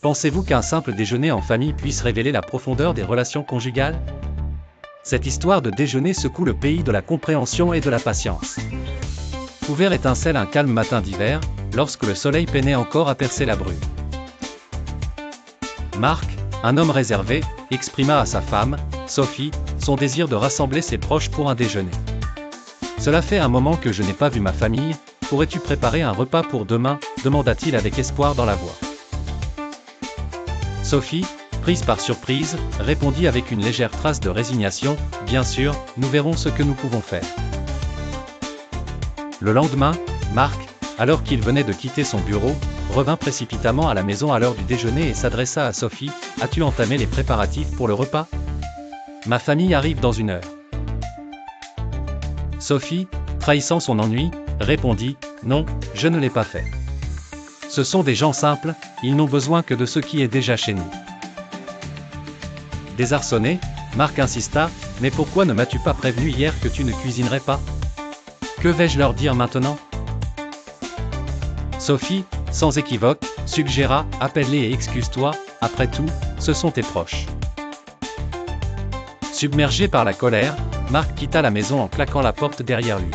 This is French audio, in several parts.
Pensez-vous qu'un simple déjeuner en famille puisse révéler la profondeur des relations conjugales? Cette histoire de déjeuner secoue le pays de la compréhension et de la patience. Couvert étincelle un calme matin d'hiver, lorsque le soleil peinait encore à percer la brume. Marc, un homme réservé, exprima à sa femme, Sophie, son désir de rassembler ses proches pour un déjeuner. « Cela fait un moment que je n'ai pas vu ma famille, pourrais-tu préparer un repas pour demain ?» demanda-t-il avec espoir dans la voix. Sophie, prise par surprise, répondit avec une légère trace de résignation, « Bien sûr, nous verrons ce que nous pouvons faire. » Le lendemain, Marc, alors qu'il venait de quitter son bureau, revint précipitamment à la maison à l'heure du déjeuner et s'adressa à Sophie, « As-tu entamé les préparatifs pour le repas? Ma famille arrive dans une heure. » Sophie, trahissant son ennui, répondit, « Non, je ne l'ai pas fait. Ce sont des gens simples, ils n'ont besoin que de ce qui est déjà chez nous. » Désarçonné, Marc insista, « Mais pourquoi ne m'as-tu pas prévenu hier que tu ne cuisinerais pas? Que vais-je leur dire maintenant? » Sophie, sans équivoque, suggéra, « Appelle-les et excuse-toi, après tout, ce sont tes proches. » Submergé par la colère, Marc quitta la maison en claquant la porte derrière lui.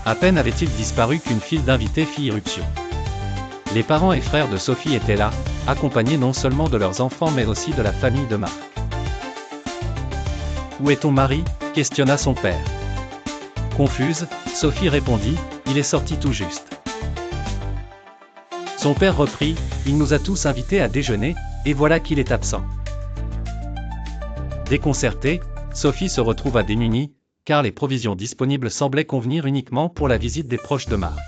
À peine avait-il disparu qu'une file d'invités fit irruption. Les parents et frères de Sophie étaient là, accompagnés non seulement de leurs enfants mais aussi de la famille de Marc. « Où est ton mari ?» questionna son père. Confuse, Sophie répondit, « Il est sorti tout juste. » Son père reprit, « Il nous a tous invités à déjeuner, et voilà qu'il est absent. » Déconcertée, Sophie se retrouva démunie, car les provisions disponibles semblaient convenir uniquement pour la visite des proches de Marc.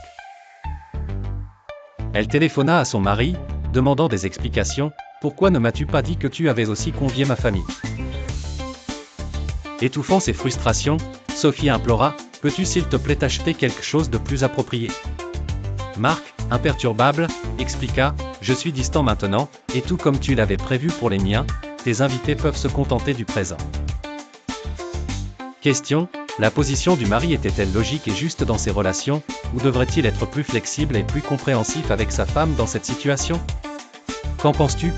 Elle téléphona à son mari, demandant des explications, « Pourquoi ne m'as-tu pas dit que tu avais aussi convié ma famille ?» Étouffant ses frustrations, Sophie implora, « Peux-tu s'il te plaît acheter quelque chose de plus approprié ?» Marc, imperturbable, expliqua, « Je suis distant maintenant, et tout comme tu l'avais prévu pour les miens, tes invités peuvent se contenter du présent. » Question, la position du mari était-elle logique et juste dans ses relations, ou devrait-il être plus flexible et plus compréhensif avec sa femme dans cette situation? Qu'en penses-tu?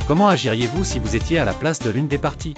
Comment agiriez-vous si vous étiez à la place de l'une des parties?